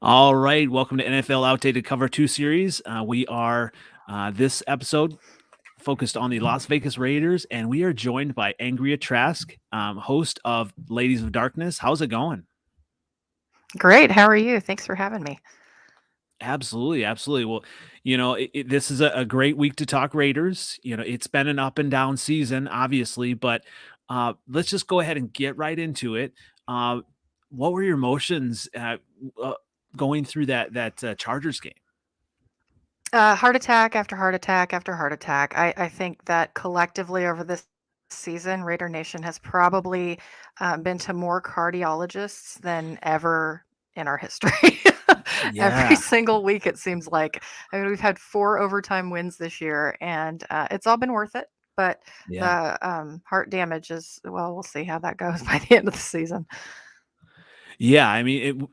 All right, welcome to NFL Outdated Cover 2 series. We are this episode focused on the Las Vegas Raiders, and we are joined by Angria Trask, host of Ladies of Darkness. How's it going? Great. How are you? Thanks for having me. Absolutely, absolutely. Well, this is a great week to talk Raiders. It's been an up and down season, obviously, but let's just go ahead and get right into it. Uh, what were your emotions uh, going through that Chargers game? Heart attack after heart attack after heart attack. I think that collectively over this season, Raider Nation has probably been to more cardiologists than ever in our history. Every Yeah, single week, it seems like. I mean, we've had 4 overtime wins this year, and it's all been worth it. But yeah. the heart damage is, well, we'll see how that goes by the end of the season. Yeah, I mean,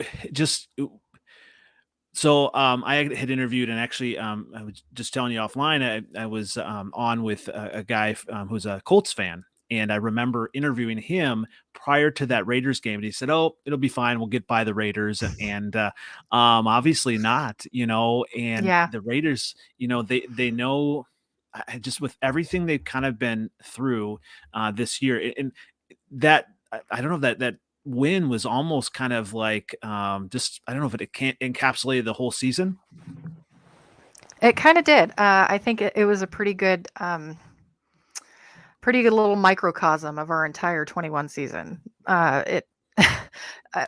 I had interviewed, and actually, I was just telling you offline. I was on with a guy who's a Colts fan, and I remember interviewing him prior to that Raiders game, and he said, "Oh, it'll be fine. We'll get by the Raiders," and obviously not. And Yeah. the Raiders, they know. Just with everything they've kind of been through this year, and that I don't know that win was almost kind of like just I don't know if it can't encapsulate the whole season. It kind of did. I think it was a pretty good little microcosm of our entire 21 season. It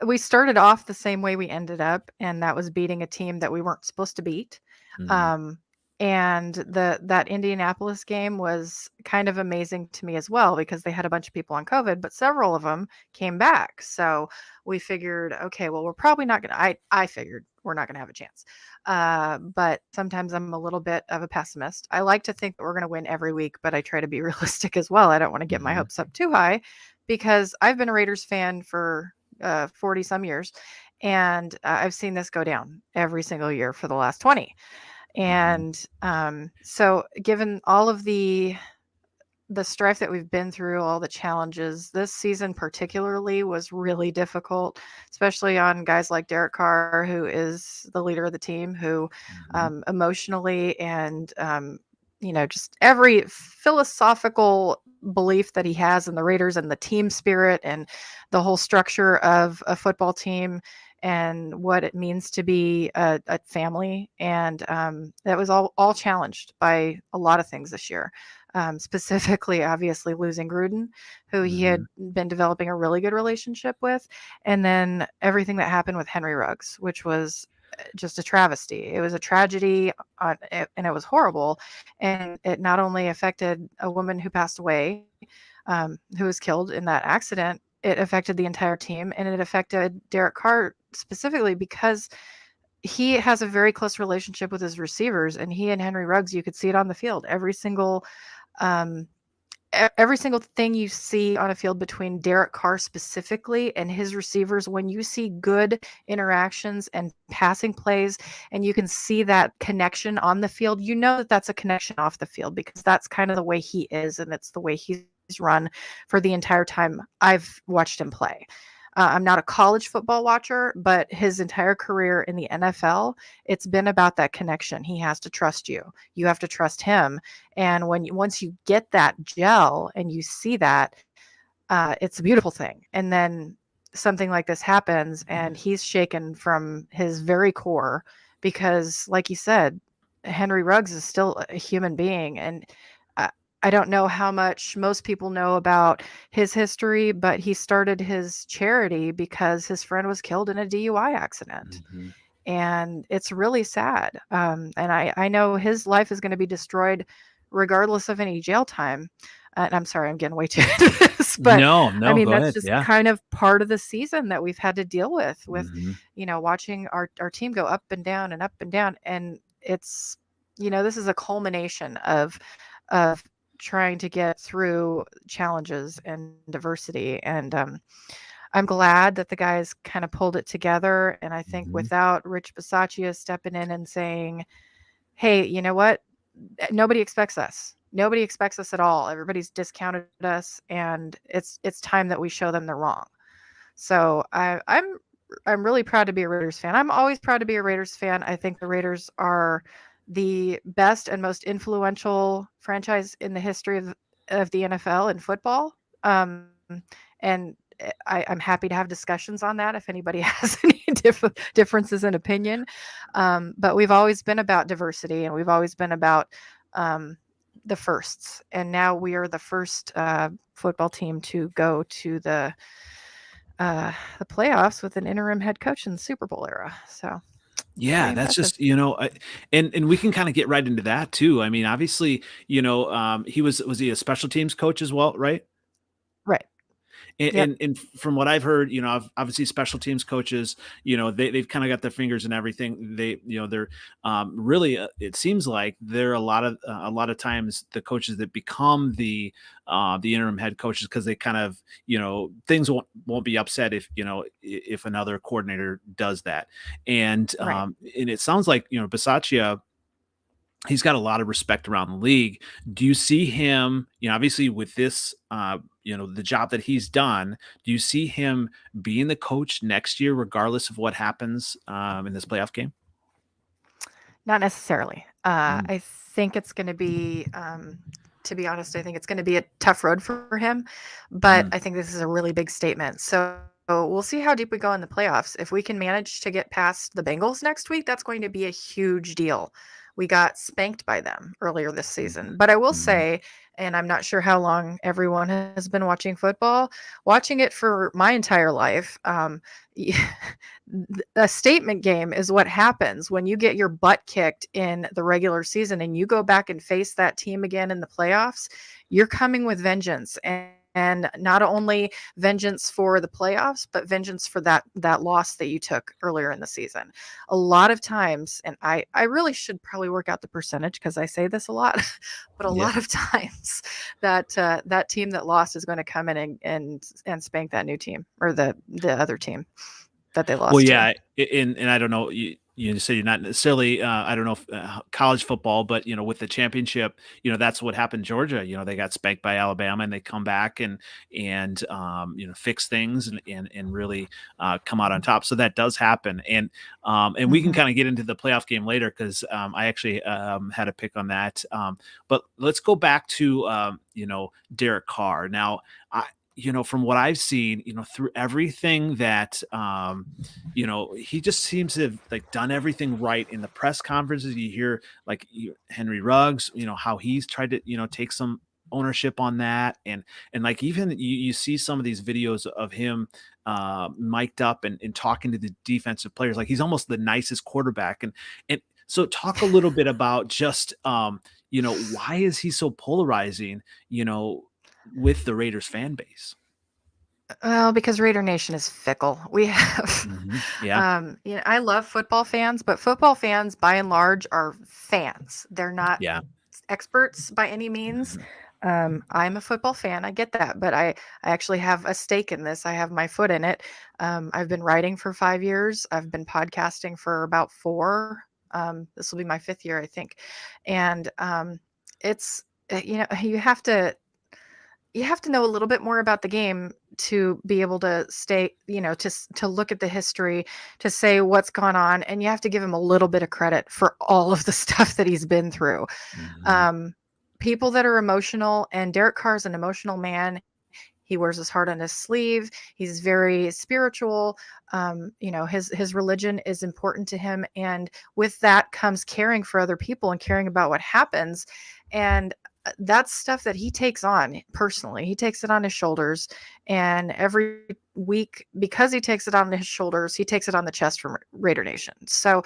we started off the same way we ended up, and that was beating a team that we weren't supposed to beat. Mhm. Um, and that Indianapolis game was kind of amazing to me as well because they had a bunch of people on COVID, but several of them came back. So we figured, okay, well, we're probably not gonna. I figured we're not gonna have a chance. But sometimes I'm a little bit of a pessimist. I like to think that we're going to win every week, but I try to be realistic as well. I don't want to get my Mhm. hopes up too high because I've been a Raiders fan for 40 some years, and I've seen this go down every single year for the last 20. Mhm. And so, given all of the strife that we've been through, all the challenges, this season particularly was really difficult, especially on guys like Derek Carr, who is the leader of the team, who Mhm. emotionally and just every philosophical belief that he has in the Raiders and the team spirit and the whole structure of a football team and what it means to be a family. And that was all challenged by a lot of things this year, specifically, obviously, losing Gruden, who he Mhm. had been developing a really good relationship with, and then everything that happened with Henry Ruggs, which was just a travesty. It was a tragedy, and it was horrible. And it not only affected a woman who passed away, who was killed in that accident, it affected the entire team, and it affected Derek Carr specifically because he has a very close relationship with his receivers, and he and Henry Ruggs, you could see it on the field. Um, every single thing you see on a field between Derek Carr specifically and his receivers, when you see good interactions and passing plays, and you can see that connection on the field, you know that that's a connection off the field because that's kind of the way he is, and it's the way he's run for the entire time I've watched him play. I'm not a college football watcher, but his entire career in the NFL, it's been about that connection. He has to trust you. You have to trust him. And once you get that gel and you see that, it's a beautiful thing. And then something like this happens, and he's shaken from his very core because, like you said, Henry Ruggs is still a human being, and I, I don't know how much most people know about his history, but he started his charity because his friend was killed in a DUI accident, Mhm. and it's really sad. And I know his life is going to be destroyed regardless of any jail time. And I'm sorry, I'm getting way too into this, but No, I no, mean go that's ahead. just Yeah. kind of part of the season that we've had to deal with Mhm. watching our team go up and down and up and down, and it's this is a culmination of trying to get through challenges and diversity, and I'm glad that the guys kind of pulled it together. And I think Mhm. without Rich Bisaccia stepping in and saying, hey, you know what? Nobody expects us. Nobody expects us at all. Everybody's discounted us, and it's time that we show them they're wrong. So I'm I'm really proud to be a Raiders fan. I'm always proud to be a Raiders fan. I think the Raiders are the best and most influential franchise in the history of the NFL and football. And I'm happy to have discussions on that if anybody has any differences in opinion. But we've always been about diversity, and we've always been about the firsts. And now we are the first football team to go to the playoffs with an interim head coach in the Super Bowl era. So Yeah, pretty that's impressive. just, and we can kind of get right into that too. I mean, obviously, he was he a special teams coach as well, right? Right. And, Yep. and from what I've heard, obviously special teams coaches, they've kind of got their fingers in everything. They're really, it seems like they're a lot of times the coaches that become the interim head coaches, because they kind of, things won't be upset if another coordinator does that. Right. And it sounds like, Bisaccia, he's got a lot of respect around the league. Do you see him, obviously with this, the job that he's done, do you see him being the coach next year, regardless of what happens in this playoff game? Not necessarily. Mm, I think it's going to be, to be honest, I think it's going to be a tough road for him. But mm, I think this is a really big statement. So we'll see how deep we go in the playoffs. If we can manage to get past the Bengals next week, that's going to be a huge deal. We got spanked by them earlier this season. But I will mm, say, and I'm not sure how long everyone has been watching football, watching it for my entire life, a statement game is what happens when you get your butt kicked in the regular season and you go back and face that team again in the playoffs. You're coming with vengeance, and not only vengeance for the playoffs, but vengeance for that loss that you took earlier in the season. A lot of times, and I really should probably work out the percentage because I say this a lot, but a yeah. lot of times that that team that lost is going to come in and spank that new team or the other team that they Well, lost to. yeah, and I don't know. You say you're not necessarily. I don't know if college football, but with the championship, that's what happened. In Georgia, they got spanked by Alabama, and they come back and fix things and really come out on top. So that does happen, and we can Mhm. kind of get into the playoff game later, because I actually had a pick on that. But let's go back to Derek Carr now. From what I've seen, through everything that, he just seems to have like done everything right in the press conferences. You hear like Henry Ruggs, how he's tried to, take some ownership on that. And like, even you see some of these videos of him mic'd up and talking to the defensive players. Like, he's almost the nicest quarterback. And so talk a little bit about just, why is he so polarizing, with the Raiders fan base? Well, because Raider Nation is fickle. We have, Yeah. I love football fans, but football fans by and large are fans. They're not Yeah. experts by any means. Mhm. I'm a football fan. I get that, but I actually have a stake in this. I have my foot in it. I've been writing for 5 years. I've been podcasting for about four. This will be my fifth year, I think. And it's, you have to know a little bit more about the game to be able to stay, to look at the history, to say what's gone on, and you have to give him a little bit of credit for all of the stuff that he's been through. Mhm. um, People that are emotional, and Derek Carr is an emotional man. He wears his heart on his sleeve. He's very spiritual. His religion is important to him, and with that comes caring for other people and caring about what happens. And that's stuff that he takes on personally. He takes it on his shoulders, and every week, because he takes it on his shoulders, he takes it on the chest from Raider Nation. So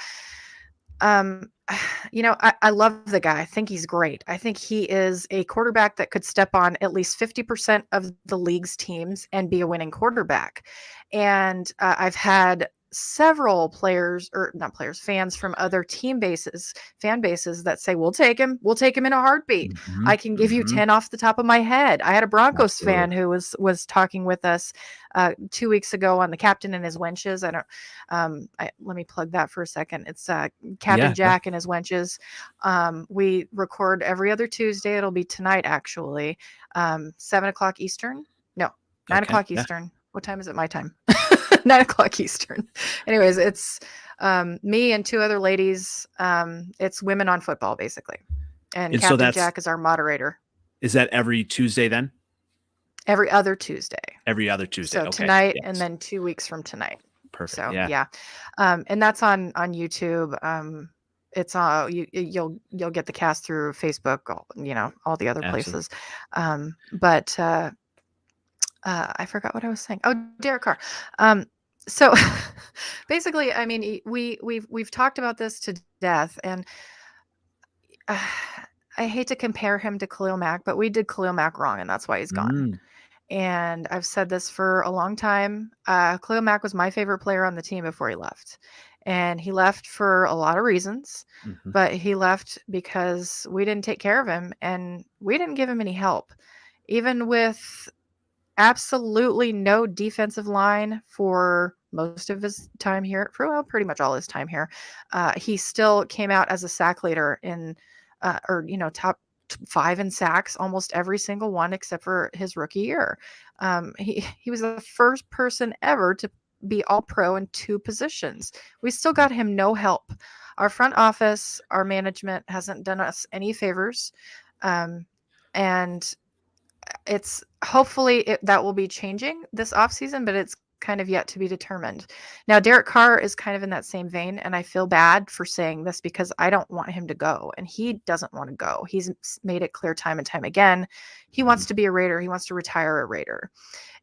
um, I love the guy. I think he's great. I think he is a quarterback that could step on at least 50% of the league's teams and be a winning quarterback. And I've had several players, or not players, fans from other fan bases that say, we'll take him in a heartbeut. I Mhm. can give you Mhm. 10 off the top of my head. I had a Broncos Absolutely. fan who was talking with us 2 weeks ago on the Captain and His Wenches. I don't, let me plug that for a second. It's Captain Yeah, yeah. Jack and His Wenches. We record every other Tuesday. It'll be tonight, actually. 7 o'clock Eastern. No, nine Okay. o'clock Yeah. Eastern. What time is it? My time. 9 o'clock Eastern. Anyways, it's me and 2 other ladies. It's Women on Football, basically. And so Captain Jack is our moderator. Is that every Tuesday then? Every other Tuesday. Every other Tuesday. So Okay. tonight Yes. and then 2 weeks from tonight. Perfect. So yeah. And that's on YouTube. It's you'll get the cast through Facebook, all the other places. But I forgot what I was saying. Oh, Derek Carr. So basically, I mean, we've talked about this to death, and I hate to compare him to Khalil Mack, but we did Khalil Mack wrong, and that's why he's gone. And I've said this for a long time. Khalil Mack was my favorite player on the team before he left. And he left for a lot of reasons, but he left because we didn't take care of him and we didn't give him any help. Even with absolutely no defensive line for most of his time here, for pretty much all his time here, he still came out as a sack leader in, top 5 in sacks, almost every single one except for his rookie year. He was the first person ever to be all pro in 2 positions. We still got him no help. Our front office, our management hasn't done us any favors. And it's hopefully that will be changing this offseason, but it's kind of yet to be determined. Now, Derek Carr is kind of in that same vein, and I feel bad for saying this because I don't want him to go, and he doesn't want to go. He's made it clear time and time again. He wants to be a Raider. He wants to retire a Raider.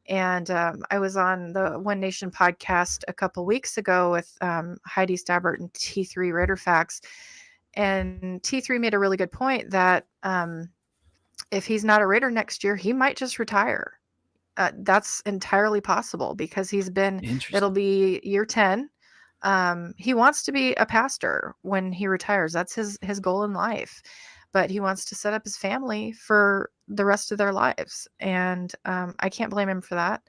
And I was on the One Nation podcast a couple weeks ago with Heidi Stabert and T3 Raider Facts, and T3 made a really good point that if he's not a Raider next year, he might just retire. That's entirely possible because it'll be year 10. He wants to be a pastor when he retires. That's his goal in life, but he wants to set up his family for the rest of their lives. And I can't blame him for that.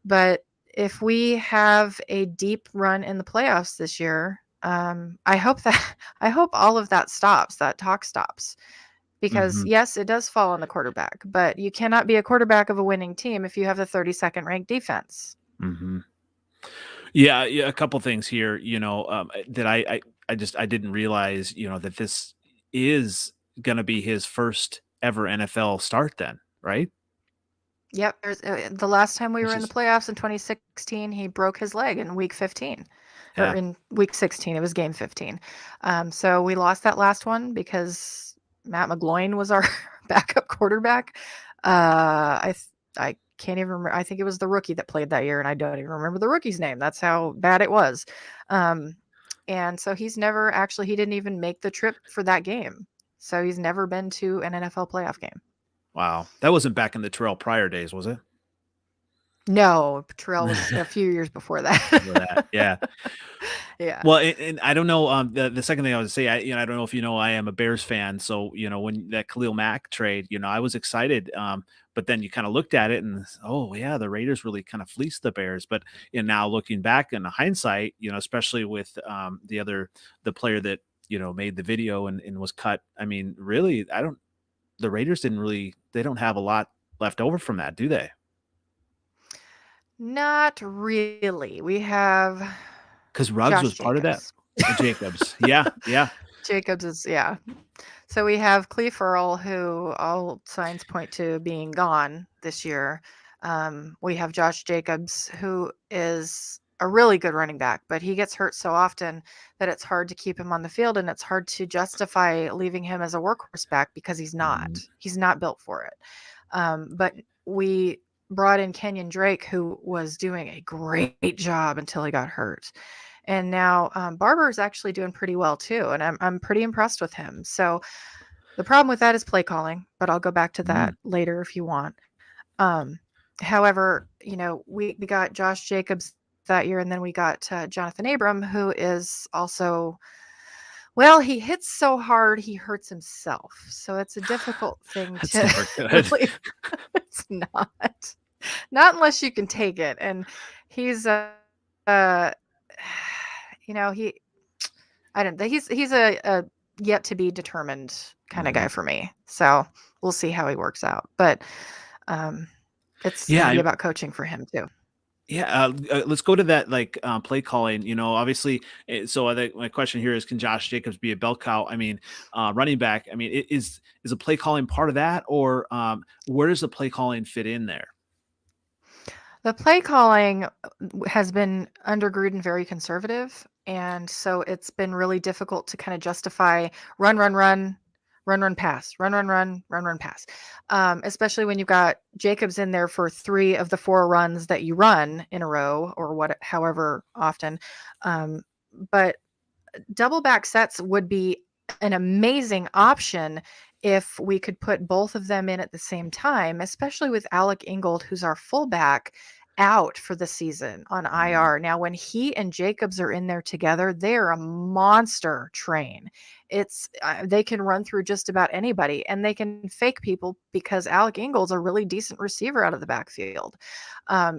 But if we have a deep run in the playoffs this year, I hope all of that stops, that talk stops. Because yes, it does fall on the quarterback, but you cannot be a quarterback of a winning team if you have the 32nd ranked defense. Yeah, a couple things here, that I didn't realize, that this is going to be his first ever NFL start then, right? Yep. The last time we were in the playoffs in 2016, he broke his leg in week 15. Or in week 16, it was game 15. So we lost that last one because Matt McGloin was our backup quarterback. I can't even remember. I think it was the rookie that played that year, and I don't even remember the rookie's name. That's how bad it was. And so he didn't even make the trip for that game. So he's never been to an NFL playoff game. Wow. That wasn't back in the Terrell Pryor days, was it? No, Terrell was a few years before that. Yeah. Yeah. Well, and I don't know. The second thing I was say, I don't know if I am a Bears fan. So when that Khalil Mack trade, I was excited. But then you kind of looked at it and the Raiders really kind of fleeced the Bears. But now looking back in hindsight, especially with the player that made the video and was cut. I mean, really, the Raiders they don't have a lot left over from that, do they? Not really. We have because Ruggs was part of that. Jacobs. Yeah. Jacobs is, yeah. So we have Cleve Earl, who all signs point to being gone this year. We have Josh Jacobs, who is a really good running back, but he gets hurt so often that it's hard to keep him on the field, and it's hard to justify leaving him as a workhorse back because he's not. He's not built for it. But we brought in Kenyon Drake, who was doing a great job until he got hurt. And now Barber is actually doing pretty well too, and I'm pretty impressed with him. So the problem with that is play calling, but I'll go back to that later if you want. However, we got Josh Jacobs that year, and then we got Jonathan Abram, who is also, well, he hits so hard he hurts himself. So it's a difficult thing to really, it's not unless you can take it. And he's he's a yet to be determined kind of guy for me. So we'll see how he works out. But it's going to be about coaching for him too. Yeah, let's go to that like play calling. Obviously, so I think my question here is: can Josh Jacobs be a bell cow? I mean, running back. I mean, is a play calling part of that, or where does the play calling fit in there? The play calling has been under Gruden very conservative, and so it's been really difficult to kind of justify run, run, run, run, run, pass, run, run, run, run, run, pass. Especially when you've got Jacobs in there for 3 of the 4 runs that you run in a row, or however often. But double back sets would be an amazing option if we could put both of them in at the same time, especially with Alec Ingold, who's our fullback, out for the season on Mm, IR. Now, when he and Jacobs are in there together, they're a monster train. It's they can run through just about anybody, and they can fake people because Alec Ingold's a really decent receiver out of the backfield.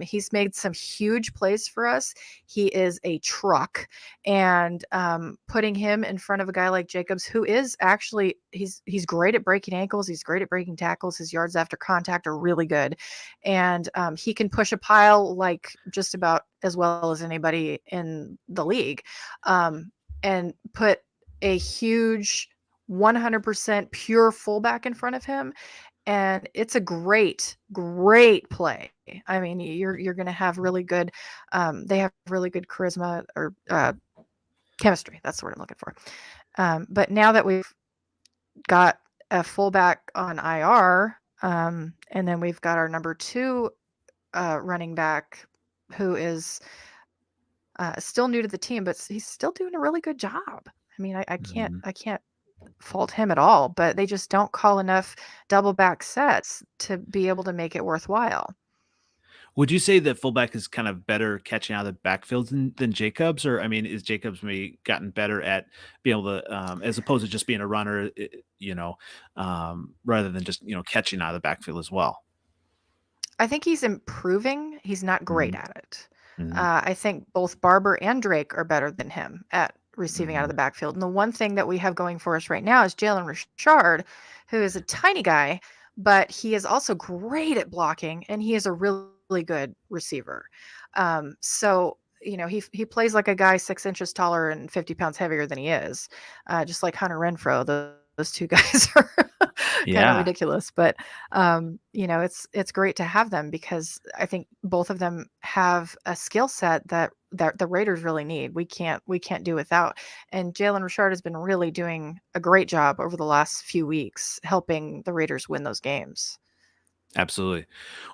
He's made some huge plays for us. He is a truck, and putting him in front of a guy like Jacobs, who is actually he's great at breaking ankles, he's great at breaking tackles. His yards after contact are really good, and he can push a pile like just about as well as anybody in the league, and put a huge 100% pure fullback in front of him, and it's a great play. I mean, you're going to have really good they have really good charisma, or chemistry. That's the word I'm looking for. But now that we've got a fullback on IR, and then we've got our number 2 running back, who is still new to the team, but he's still doing a really good job. I mean, mhm. I can't fault him at all, but they just don't call enough double back sets to be able to make it worthwhile. Would you say that fullback is kind of better catching out of the backfield than Jacobs, or I mean, is Jacobs maybe gotten better at being able to, as opposed to just being a runner, rather than just catching out of the backfield as well? I think he's improving. He's not great Mhm, at it. mhm, I think both Barber and Drake are better than him at receiving out of mhm. the backfield. And the one thing that we have going for us right now is Jalen Richard, who is a tiny guy, but he is also great at blocking, and he is a really good receiver. So he plays like a guy 6 inches taller and 50 pounds heavier than he is, just like Hunter Renfro. Those 2 guys are kind of Yeah, ridiculous, but it's great to have them because I think both of them have a skill set that the Raiders really need. We can't do without. And Jalen Richard has been really doing a great job over the last few weeks helping the Raiders win those games. absolutely.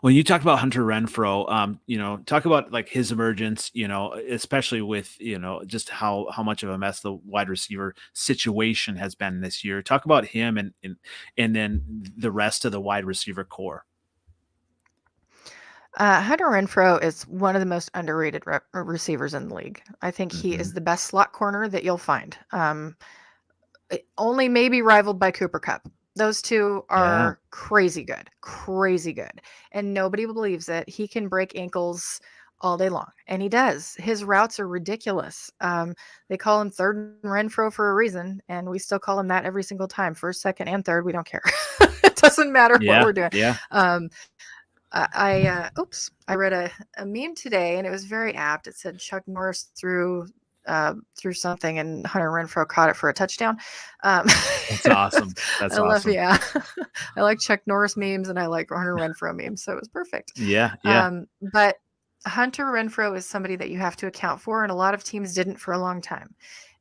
When you talk about Hunter Renfro, talk about like his emergence, especially with, just how much of a mess the wide receiver situation has been this year. Talk about him and then the rest of the wide receiver core. Hunter Renfrow is one of the most underrated receivers in the league. I think he Hmm. is the best slot corner that you'll find. Only maybe rivaled by Cooper Cup. Those 2 Yeah. are crazy good. And nobody believes it. He can break ankles all day long, and he does. His routes are ridiculous. They call him third and Renfro for a reason, and we still call him that every single time. First, second, and third, we don't care. It doesn't matter what Yeah. we're doing. Yeah. Um, oops, I read a meme today, and it was very apt. It said Chuck Norris threw something, and Hunter Renfro caught it for a touchdown. Um, That's awesome. That's I love, awesome. yeah, I like Chuck Norris memes, and I like Hunter Renfro memes, so it was perfect. Yeah. Yeah. But Hunter Renfro is somebody that you have to account for, and a lot of teams didn't for a long time.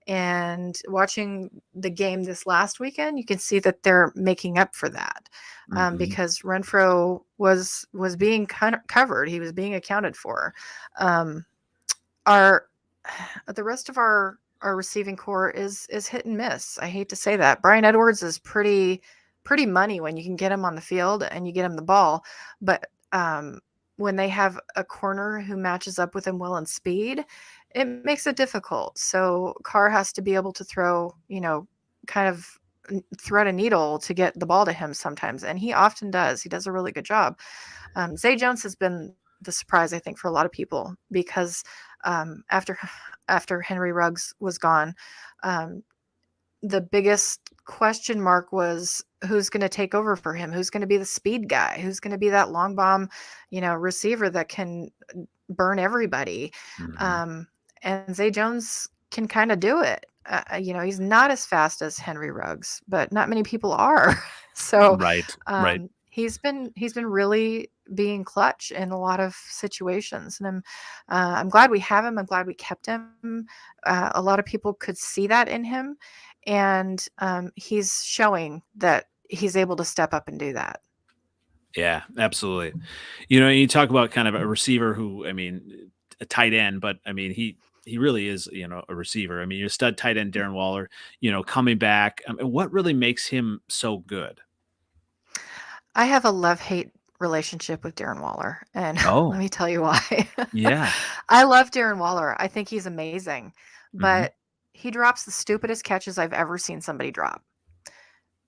And watching the game this last weekend, you can see that they're making up for that, Hmm. because Renfro was being kind of covered. He was being accounted for. Um, our the rest of our receiving core is hit and miss. I hate to say that. Brian Edwards is pretty money when you can get him on the field and you get him the ball, but when they have a corner who matches up with him well in speed, it makes it difficult. So Carr has to be able to throw, kind of thread a needle to get the ball to him sometimes, and he often does. He does a really good job. Zay Jones has been the surprise, I think, for a lot of people because after Henry Ruggs was gone, um, the biggest question mark was who's going to take over for him, who's going to be the speed guy, who's going to be that long bomb, receiver that can burn everybody. Mhm. And Zay Jones can kind of do it. He's not as fast as Henry Ruggs, but not many people are. So Right, right. he's been really being clutch in a lot of situations, and I'm glad we have him. I'm glad we kept him. A lot of people could see that in him, and he's showing that he's able to step up and do that. Yeah, absolutely. You talk about kind of a receiver who, I mean, a tight end, but I mean, he really is, a receiver. I mean, your stud tight end Darren Waller, coming back. I mean, what really makes him so good? I have a love-hate relationship with Darren Waller, and let Oh, me tell you why. yeah. I love Darren Waller. I think he's amazing, Hmm. but he drops the stupidest catches I've ever seen somebody drop.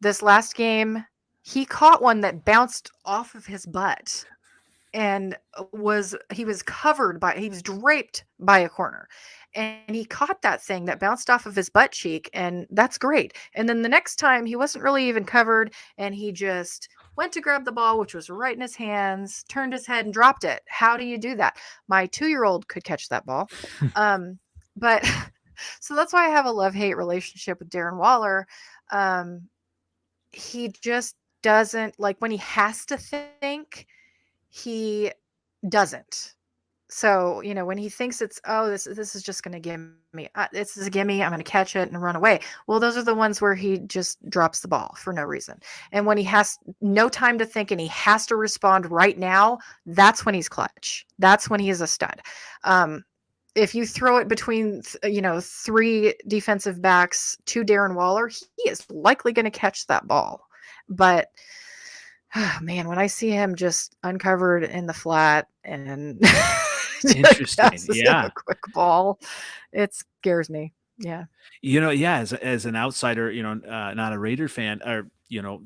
This last game, he caught one that bounced off of his butt and he was draped by a corner, and he caught that thing that bounced off of his butt cheek, and that's great. And then the next time he wasn't really even covered, and he just went to grab the ball, which was right in his hands, turned his head and dropped it. How do you do that? My 2-year-old could catch that ball. But so that's why I have a love-hate relationship with Darren Waller. um, he just doesn't, like, when he has to think, he doesn't. So, when he thinks it's, oh, this is just going to give me, this is a gimme, I'm going to catch it and run away. Well, those are the ones where he just drops the ball for no reason. And when he has no time to think and he has to respond right now, that's when he's clutch. That's when he is a stud. If you throw it between, 3 defensive backs to Darren Waller, he is likely going to catch that ball. But oh, man, when I see him just uncovered in the flat and just Interesting. passes him a Yeah. quick ball, it scares me. Yeah. Yeah, as an outsider, not a Raider fan or,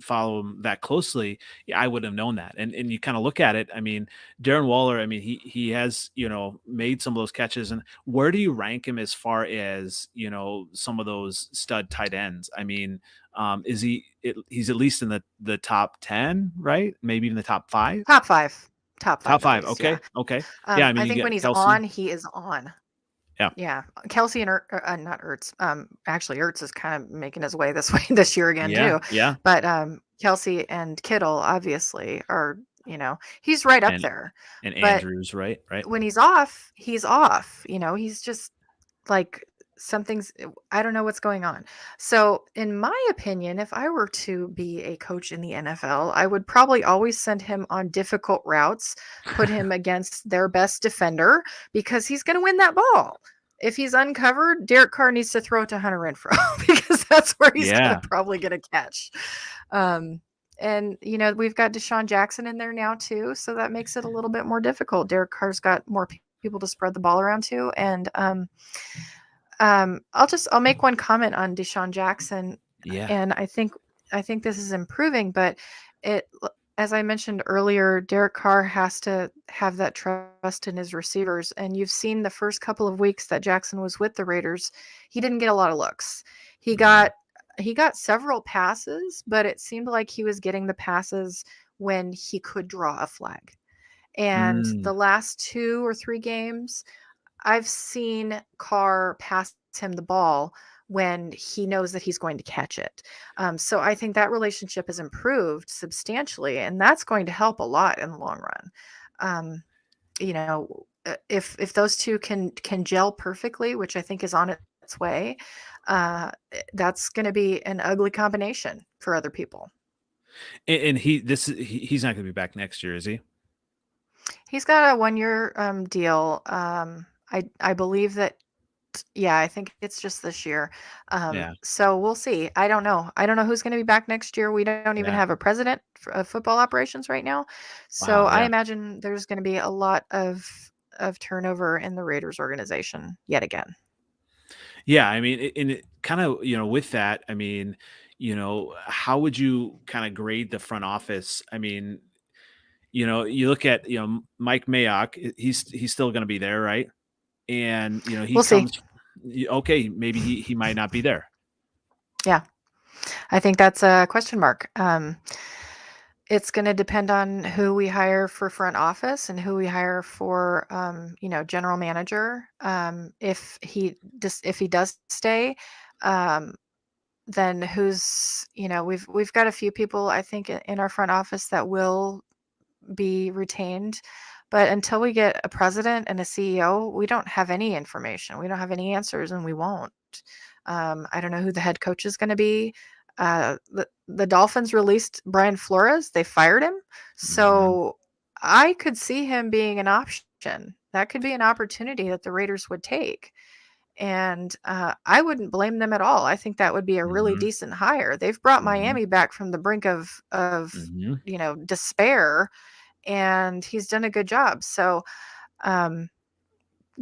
follow him that closely, yeah, I would have known that. And you kind of look at it. I mean, Darren Waller, I mean, he has, made some of those catches. And where do you rank him as far as, some of those stud tight ends? I mean, he's at least in the top 10, right? Maybe even the top 5? Top 5. Top 5 Top at 5. least, yeah. Okay. Okay. Yeah, I mean, I you think when get he's Kelsey. on, he is on. Yeah. Yeah. Kelsey and not Ertz. Actually, Ertz is kind of making his way this way this year again Yeah. too. Yeah. But Kelsey and Kittle obviously are, he's right up And there. But Andrews, right? Right. when he's off, he's off. He's just like, something's, I don't know what's going on. So, in my opinion, if I were to be a coach in the NFL, I would probably always send him on difficult routes, put him against their best defender, because he's going to win that ball. If he's uncovered, Derek Carr needs to throw it to Hunter Renfrow because that's where he's going Yeah. to probably get a catch. And we've got Deshaun Jackson in there now too, so that makes it a little bit more difficult. Derek Carr's got more people to spread the ball around to, and I'll make one comment on Deshaun Jackson, Yeah. and I think this is improving, but it, as I mentioned earlier, Derek Carr has to have that trust in his receivers, and you've seen the first couple of weeks that Jackson was with the Raiders, he didn't get a lot of looks. He Mhm. got he got several passes, but it seemed like he was getting the passes when he could draw a flag. And Mm. the last 2 or 3 games, I've seen Carr pass him the ball when he knows that he's going to catch it. So I think that relationship has improved substantially, and that's going to help a lot in the long run. Um, if those two can gel perfectly, which I think is on its way, that's going to be an ugly combination for other people. And he's not gonna be back next year, is he? He's got a 1-year deal. I believe that, yeah, I think it's just this year. Yeah. So we'll see. I don't know. I don't know who's going to be back next year. We don't even Yeah. have a president of football operations right now. So Wow, I yeah. imagine there's going to be a lot of turnover in the Raiders organization yet again. Yeah, I mean, and it kinda, with that, I mean, how would you kinda grade the front office? I mean, you look at, Mike Mayock, he's still gonna be there, right? And, he We'll see. comes okay, maybe he might not be there. Yeah, I think that's a question mark. It's going to depend on who we hire for front office and who we hire for, general manager. If he does stay, then we've got a few people I think in our front office that will be retained. But until we get a president and a CEO, we don't have any information. We don't have any answers, and we won't. I don't know who the head coach is going to be. The Dolphins released Brian Flores. They fired him. So I could see him being an option. That could be an opportunity that the Raiders would take. And I wouldn't blame them at all. I think that would be a really decent hire. They've brought Miami back from the brink of despair, and he's done a good job. So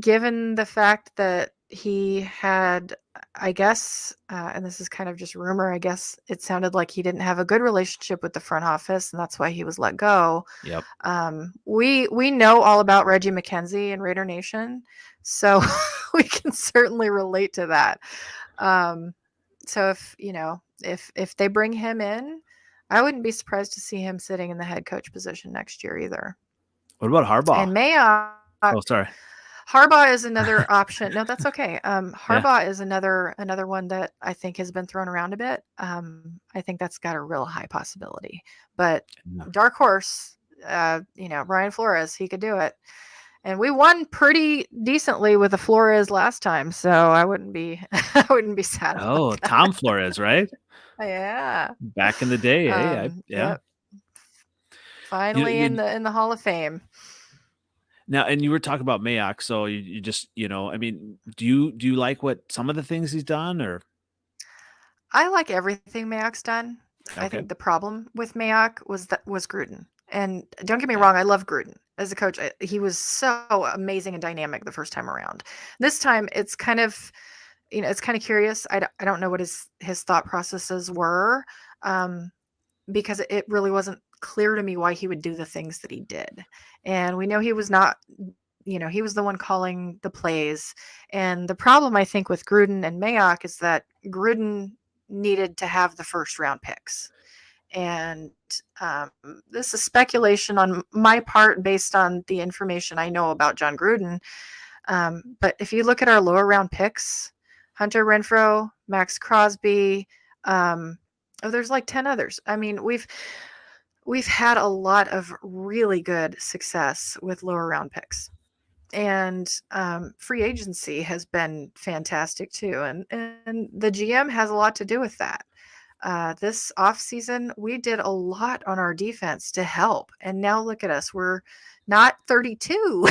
given the fact that he had, I guess, and this is kind of just rumor, I guess it sounded like he didn't have a good relationship with the front office, and that's why he was let go. Yep. We know all about Reggie McKenzie and Raider Nation, so we can certainly relate to that. So if they bring him in, I wouldn't be surprised to see him sitting in the head coach position next year either. What about Harbaugh? And Mayock. Oh, sorry. Harbaugh is another option. No, that's okay. Harbaugh is another one that I think has been thrown around a bit. I think that's got a real high possibility. But dark horse, Brian Flores, he could do it. And we won pretty decently with the Flores last time, so I wouldn't be sad. Oh, Tom Flores, right? Yeah. Back in the day, yeah. Yep. Finally in the Hall of Fame. Now, and you were talking about Mayock, so you just, I mean, do you like what some of the things he's done, or? I like everything Mayock's done. Okay. I think the problem with Mayock was Gruden. And don't get me wrong, I love Gruden as a coach. He was so amazing and dynamic the first time around. This time, it's kind of, it's kind of curious. I don't know what his thought processes were, because it really wasn't clear to me why he would do the things that he did. And we know he was not, he was the one calling the plays. And the problem, I think, with Gruden and Mayock is that Gruden needed to have the first round picks. And this is speculation on my part based on the information I know about John Gruden. But if you look at our lower round picks, Hunter Renfrow, Max Crosby, there's like 10 others. I mean, we've had a lot of really good success with lower round picks. And free agency has been fantastic too. And the GM has a lot to do with that. This offseason, we did a lot on our defense to help. And now look at us. We're not 32.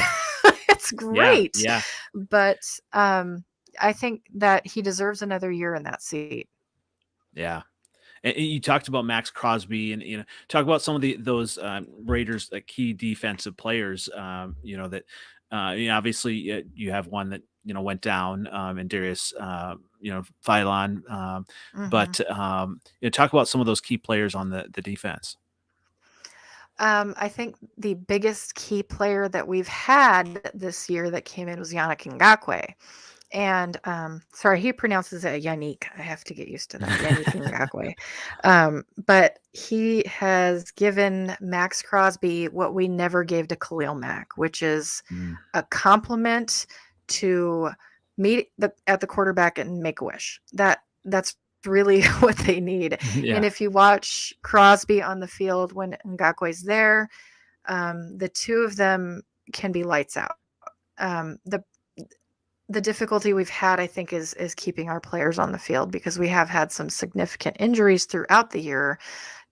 It's great. Yeah. But I think that he deserves another year in that seat. Yeah. And you talked about Max Crosby, and talk about some of those Raiders key defensive players. That obviously you have one that went down, and Darius Philon. But talk about some of those key players on the defense. I think the biggest key player that we've had this year that came in was Yannick Ngakoue. And sorry, he pronounces it Yannick. I have to get used to that. Yannick Ngakoue. But he has given Max Crosby what we never gave to Khalil Mack, which is a compliment to meet at the quarterback and make a wish. That's really what they need. Yeah. And if you watch Crosby on the field when Ngakoue's there, the two of them can be lights out. The difficulty we've had, I think, is keeping our players on the field because we have had some significant injuries throughout the year.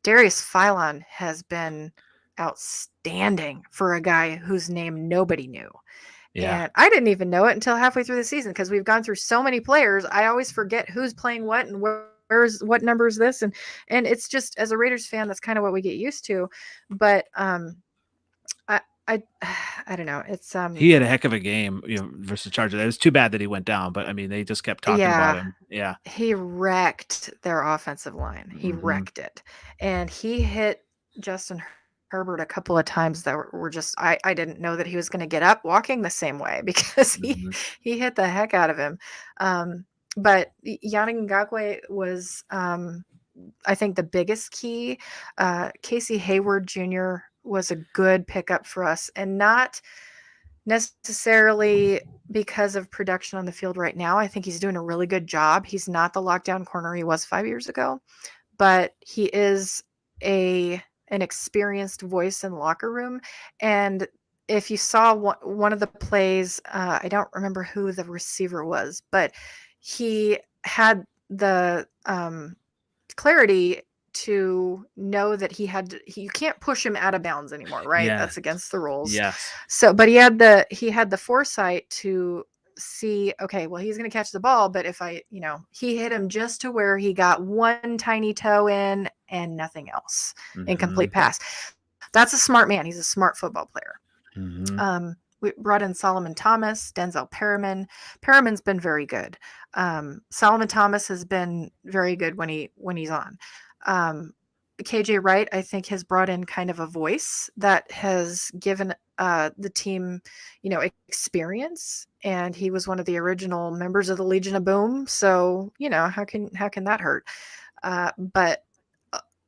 Darius Philon has been outstanding for a guy whose name nobody knew. Yeah. And I didn't even know it until halfway through the season because we've gone through so many players. I always forget who's playing what and where's what number is this. And it's just, as a Raiders fan, that's kind of what we get used to. But I don't know. It's he had a heck of a game, versus Chargers. It was too bad that he went down, but I mean, they just kept talking about him. Yeah, he wrecked their offensive line. He wrecked it, and he hit Justin Herbert a couple of times that were just I didn't know that he was going to get up walking the same way because he hit the heck out of him. But Yannick Ngakoue was I think the biggest key, Casey Hayward Jr. was a good pickup for us, and not necessarily because of production on the field right now. I think he's doing a really good job. He's not the lockdown corner he was 5 years ago, but he is an experienced voice in the locker room. And if you saw one of the plays, I don't remember who the receiver was, but he had the clarity to know that you can't push him out of bounds anymore, right? Yeah. That's against the rules. Yes. So, but he had the foresight to see, okay, well, he's going to catch the ball, but if he hit him just to where he got one tiny toe in and nothing else. Incomplete pass. That's a smart man. He's a smart football player. We brought in Solomon Thomas, Denzel Perriman. Perriman's been very good. Solomon Thomas has been very good when he's on. KJ Wright, I think, has brought in kind of a voice that has given the team, experience. And he was one of the original members of the Legion of Boom. So, how can that hurt? But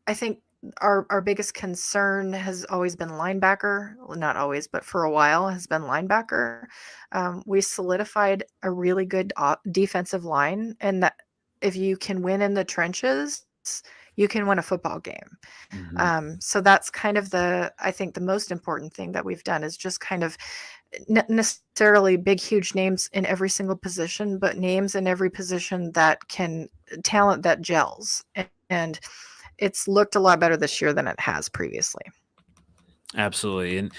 I think our biggest concern has always been linebacker. Well, not always, but for a while has been linebacker. We solidified a really good defensive line, and that if you can win in the trenches, you can win a football game. So that's kind of I think the most important thing that we've done is just kind of not necessarily big, huge names in every single position, but names in every position that can talent that gels. And it's looked a lot better this year than it has previously. Absolutely. And,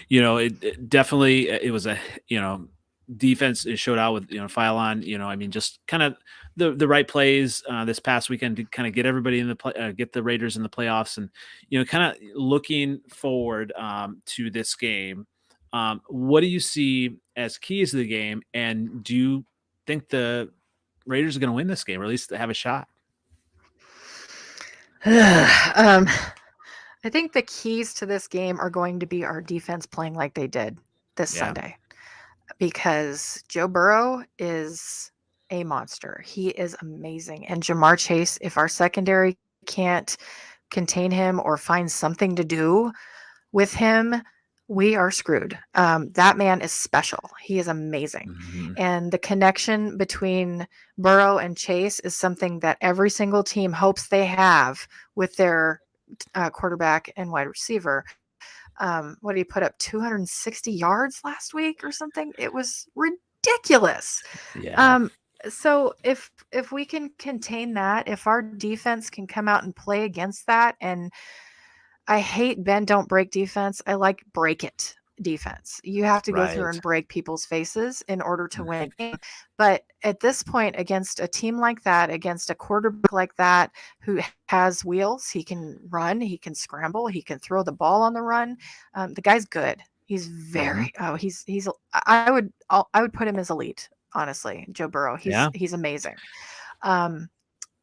it definitely, it was a, defense showed out with, Phylon, I mean, just kind of the right plays this past weekend to kind of get everybody in the play, get the Raiders in the playoffs, and, kind of looking forward to this game. What do you see as keys to the game? And do you think the Raiders are going to win this game, or at least have a shot? I think the keys to this game are going to be our defense playing like they did this Sunday, because Joe Burrow is a monster. He is amazing. And Jamar Chase, if our secondary can't contain him or find something to do with him, we are screwed. That man is special. He is amazing. And the connection between Burrow and Chase is something that every single team hopes they have with their quarterback and wide receiver. What did he put up? 260 yards last week or something? It was ridiculous. So if we can contain that, if our defense can come out and play against that, and I hate bend don't break defense. I like break it defense. You have to go through and break people's faces in order to win a game. But at this point, against a team like that, against a quarterback like that who has wheels, he can run, he can scramble, he can throw the ball on the run. The guy's good. He's very I would put him as elite, honestly. Joe Burrow. He's amazing.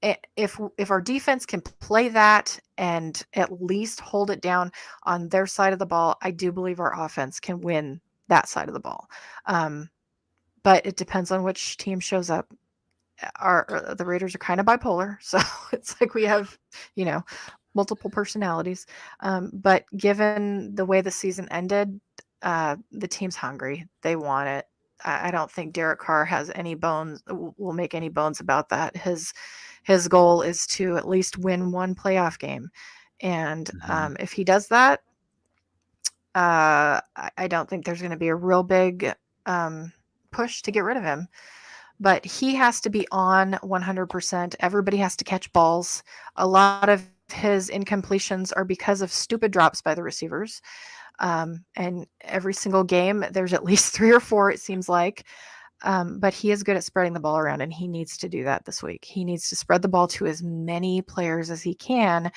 If our defense can play that and at least hold it down on their side of the ball, I do believe our offense can win that side of the ball. But it depends on which team shows up. The Raiders are kind of bipolar, so it's like we have, multiple personalities. But given the way the season ended, the team's hungry. They want it. I don't think Derek Carr has any bones, will make any bones about that. His goal is to at least win one playoff game. And if he does that, I don't think there's going to be a real big push to get rid of him. But he has to be on 100%. Everybody has to catch balls. A lot of his incompletions are because of stupid drops by the receivers. And every single game, there's at least 3 or 4, it seems like. But he is good at spreading the ball around, and he needs to do that this week. He needs to spread the ball to as many players as he can.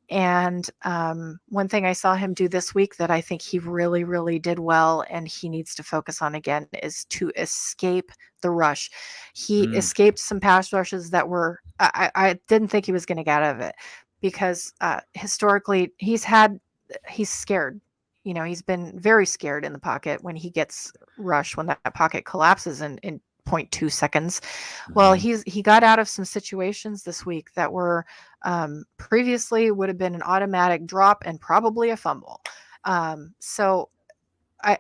And one thing I saw him do this week that I think he really, really did well, and he needs to focus on again, is to escape the rush. He escaped some pass rushes that were, I didn't think he was going to get out of it, because historically he's scared. He's been very scared in the pocket when he gets rushed, when that pocket collapses, and 0.2 seconds. Well, Mhm. he got out of some situations this week that were previously would have been an automatic drop and probably a fumble. So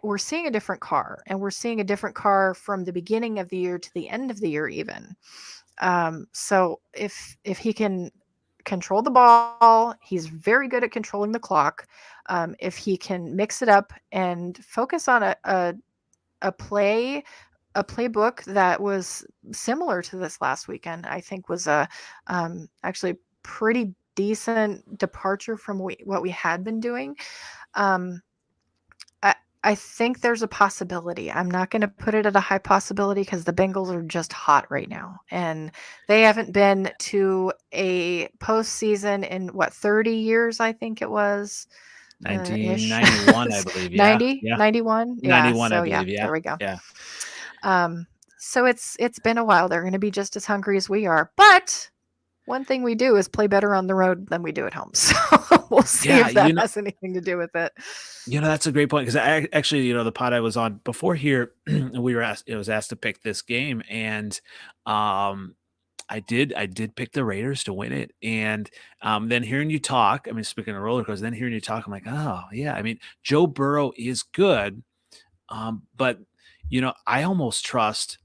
we're seeing a different Carr, and we're seeing a different Carr from the beginning of the year to the end of the year, even. So if he can control the ball, he's very good at controlling the clock. If he can mix it up and focus on a playbook that was similar to this last weekend, I think was a actually pretty decent departure from what we had been doing. Um, I think there's a possibility. I'm not going to put it at a high possibility because the Bengals are just hot right now, and they haven't been to a postseason in what 30 years, I think it was, ish. 1991, I believe. Yeah. 90, Yeah. 91. Yeah. 91, I So yeah, believe. Yeah. there we go. Yeah. So it's been a while. They're going to be just as hungry as we are, but one thing we do is play better on the road than we do at home. So we'll see Yeah. if that has anything to do with it. That's a great point, because I actually, the pod I was on before here, we were asked, it was asked to pick this game, and I did pick the Raiders to win it. And then hearing you talk, I mean, speaking of roller coasters, then hearing you talk, I'm like, oh yeah, I mean, Joe Burrow is good, but I almost trust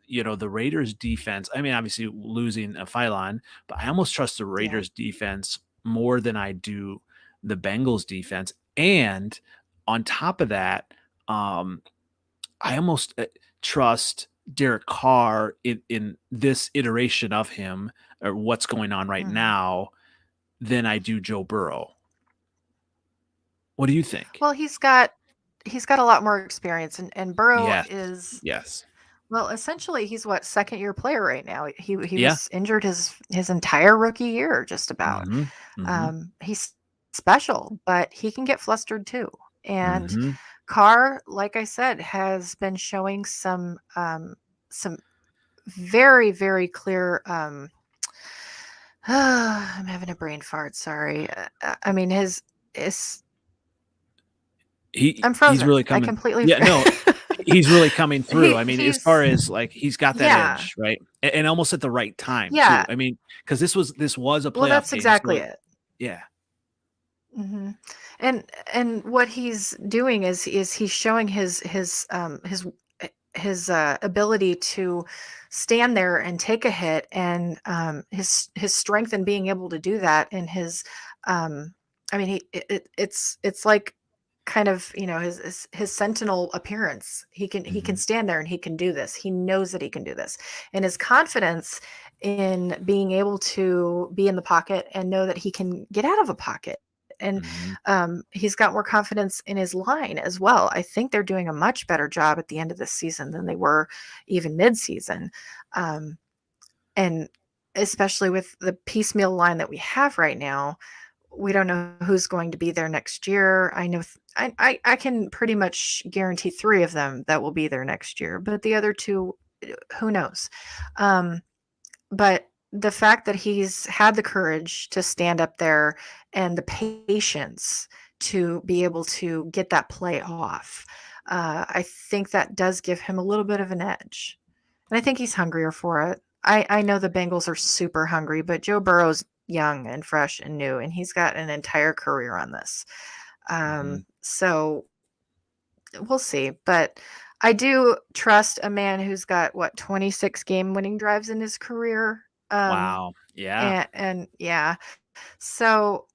the Raiders defense. I mean, obviously losing a Phylon, but I almost trust the Raiders defense more than I do the Bengals defense. And on top of that, I almost trust Derek Carr in this iteration of him, or what's going on right now, than I do Joe Burrow. What do you think? Well, he's got a lot more experience, and Burrow is Yes. Well, essentially, he's what, second year player right now. He Yeah. was injured his entire rookie year, just about. He's special, but he can get flustered too. And Carr, like I said, has been showing some very, very clear. I'm having a brain fart. Sorry. I mean, his I'm frozen. He's really coming. I completely. Yeah, no, he's really coming through. I mean, as far as like, he's got that edge, right? And almost at the right time too. I mean, because this was a playoff that's game. Exactly it. Yeah. Mm-hmm. And what he's doing is he's showing his ability to stand there and take a hit, and his strength in being able to do that, and his I mean it's like kind of his sentinel appearance. He can stand there and he can do this. He knows that he can do this, and his confidence in being able to be in the pocket and know that he can get out of a pocket. And he's got more confidence in his line as well. I think they're doing a much better job at the end of this season than they were even mid-season. And especially with the piecemeal line that we have right now, we don't know who's going to be there next year. I know I can pretty much guarantee 3 of them that will be there next year, but the other 2, who knows? But the fact that he's had the courage to stand up there and the patience to be able to get that play off, I think that does give him a little bit of an edge. And I think he's hungrier for it. I know the Bengals are super hungry, but Joe Burrow's young and fresh and new, and he's got an entire career on this. So we'll see. But I do trust a man who's got 26 game-winning drives in his career. Wow. Yeah. And yeah. So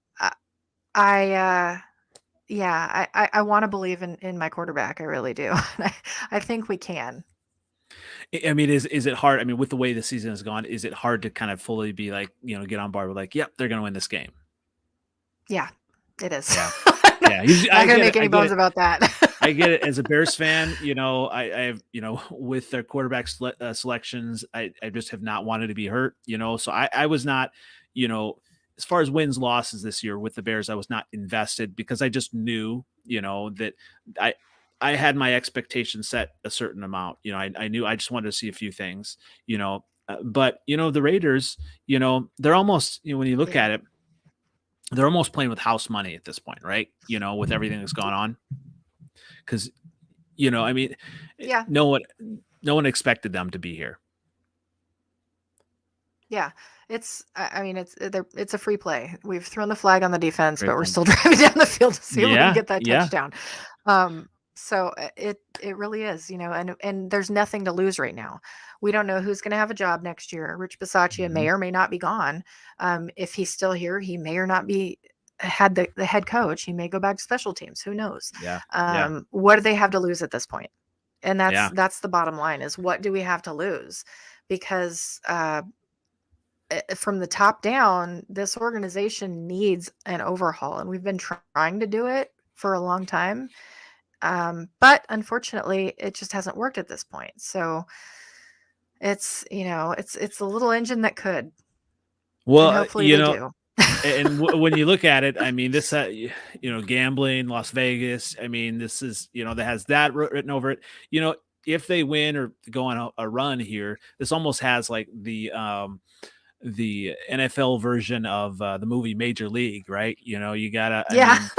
I want to believe in my quarterback. I really do. I think we can. I mean, is it hard? I mean, with the way the season has gone, is it hard to kind of fully be like, get on board with like, yep, they're going to win this game? Yeah, it is. Yeah. Yeah. Not going to make any bones about that. I get it. As a Bears fan, I have, with their quarterback selections, I just have not wanted to be hurt, so I was not, as far as wins, losses this year with the Bears, I was not invested, because I just knew, that I had my expectations set a certain amount. I knew I just wanted to see a few things, but the Raiders, they're almost, when you look at it, they're almost playing with house money at this point, right? With everything that's gone on. Because, I mean, yeah, no one, no one expected them to be here. Yeah, I mean, it's a free play. We've thrown the flag on the defense, Great but we're point. still driving down the field to see if we can Yeah, get that yeah. touchdown. So it really is, and there's nothing to lose right now. We don't know who's going to have a job next year. Rich Bisaccia may or may not be gone. If he's still here, he may or not be had the head coach. He may go back to special teams. Who knows? Yeah, yeah, What do they have to lose at this point? And yeah. that's the bottom line, is what do we have to lose? Because from the top down, this organization needs an overhaul, and we've been trying to do it for a long time. But unfortunately, it just hasn't worked at this point. So it's a little engine that could, and Well, hopefully they do. and when you look at it, I mean, this, gambling, Las Vegas. I mean, this is, that has that written over it. If they win or go on a run here, this almost has like the NFL version of the movie Major League, right? You gotta, I Yeah. mean,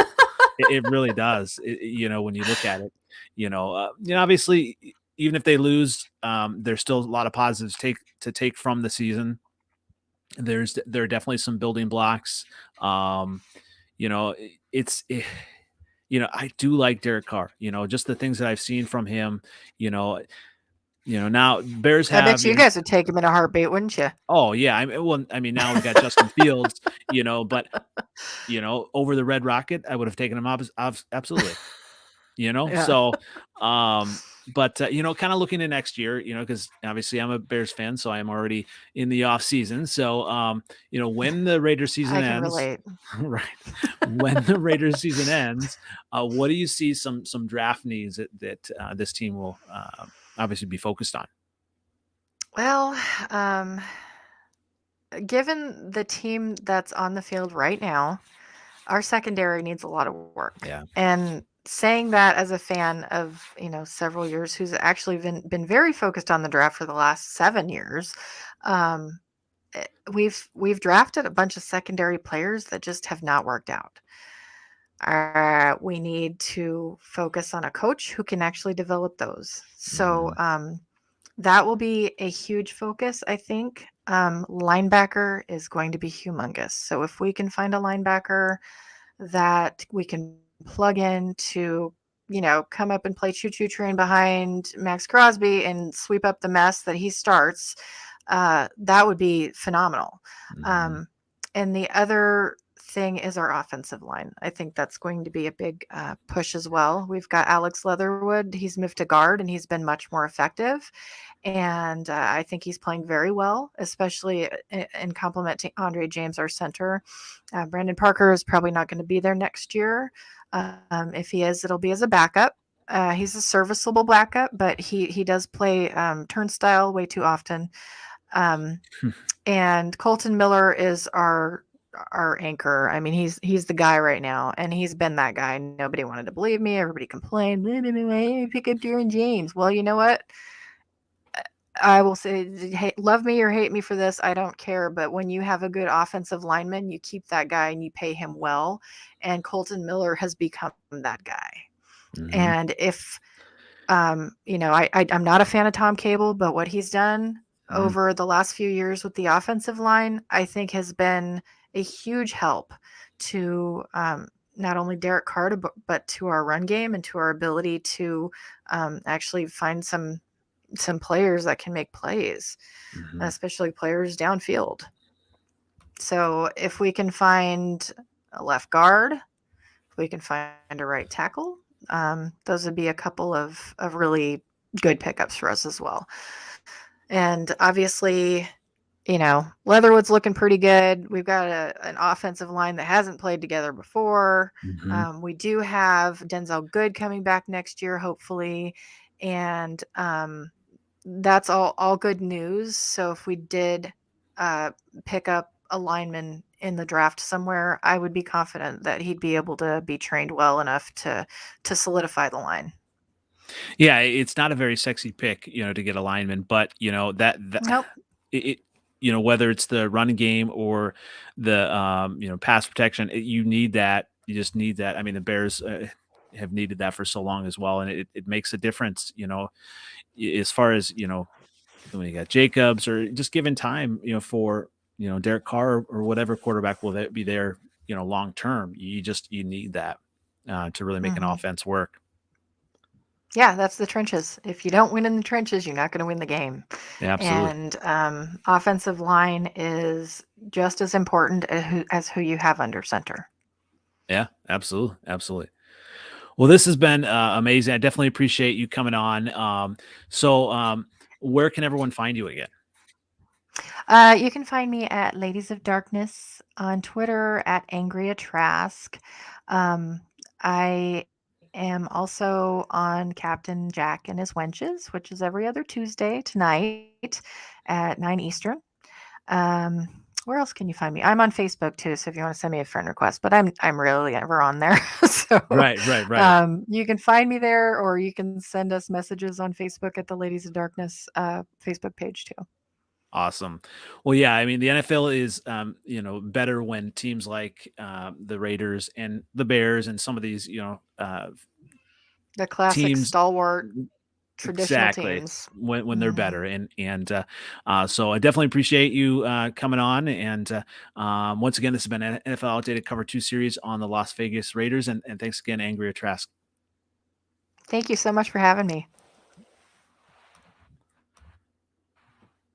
it really does. When you look at it, obviously, even if they lose, there's still a lot of positives to take from the season. There are definitely some building blocks. It's I do like Derek Carr. Just the things that I've seen from him. Now Bears I have. bet you guys would take him in a heartbeat, wouldn't you? Oh yeah, I mean now we've got Justin Fields. But over the Red Rocket, I would have taken him absolutely. Yeah. So, but kind of looking to next year, because obviously I'm a Bears fan, so I'm already in the off season. So, when the Raiders season I can ends, relate. right? When the Raiders season ends, what do you see some draft needs that this team will obviously be focused on? Well, given the team that's on the field right now, our secondary needs a lot of work. Yeah. And saying that as a fan of, several years, who's actually been very focused on the draft for the last 7 years, um, we've drafted a bunch of secondary players that just have not worked out. We need to focus on a coach who can actually develop those. So that will be a huge focus, I think. Linebacker is going to be humongous. So if we can find a linebacker that we can plug in to, come up and play choo-choo train behind Max Crosby and sweep up the mess that he starts, that would be phenomenal. And the other thing is our offensive line. I think that's going to be a big push as well. We've got Alex Leatherwood. He's moved to guard, and he's been much more effective. And I think he's playing very well, especially in complement to Andre James, our center. Brandon Parker is probably not going to be there next year. If he is, it'll be as a backup. He's a serviceable backup, but he does play turnstile way too often. And Colton Miller is our anchor. I mean, he's the guy right now, and he's been that guy. Nobody wanted to believe me. Everybody complained. Pick up Darren James. Well, you know what? I will say, hey, love me or hate me for this, I don't care. But when you have a good offensive lineman, you keep that guy and you pay him well. And Colton Miller has become that guy. And if, I'm not a fan of Tom Cable, but what he's done over the last few years with the offensive line, I think has been a huge help to not only Derek Carr, but to our run game and to our ability to actually find some players that can make plays, especially players downfield. So if we can find a left guard, if we can find a right tackle, those would be a couple of really good pickups for us as well. And obviously, Leatherwood's looking pretty good. We've got an offensive line that hasn't played together before. We do have Denzel Good coming back next year, hopefully. And that's all good news. So if we did pick up a lineman in the draft somewhere, I would be confident that he'd be able to be trained well enough to solidify the line. Yeah, it's not a very sexy pick, to get a lineman, but Nope. Whether it's the running game or the pass protection, you need that. You just need that. I mean, the Bears have needed that for so long as well, and it makes a difference. as far as, when you got Jacobs or just given time, for, Derek Carr or whatever quarterback will be there, long term, you need that to really make an offense work. Yeah, that's the trenches. If you don't win in the trenches, you're not going to win the game. Yeah, absolutely. And offensive line is just as important as who you have under center. Yeah, absolutely. Absolutely. Well, this has been amazing. I definitely appreciate you coming on. So where can everyone find you again? You can find me at Ladies of Darkness on Twitter at Angria Trask. I am also on Captain Jack and his Wenches, which is every other Tuesday tonight at 9 Eastern. Where else can you find me? I'm on Facebook too, so if you want to send me a friend request, but I'm really never on there. So Right. you can find me there, or you can send us messages on Facebook at the Ladies of Darkness Facebook page too. Awesome. Well, yeah, I mean, the NFL is, better when teams like the Raiders and the Bears and some of these, The classic teams. stalwart traditional Exactly. teams. When they're better. So I definitely appreciate you coming on. And once again, this has been an NFL Outdated Cover 2 series on the Las Vegas Raiders. And thanks again, Angria Trask. Thank you so much for having me.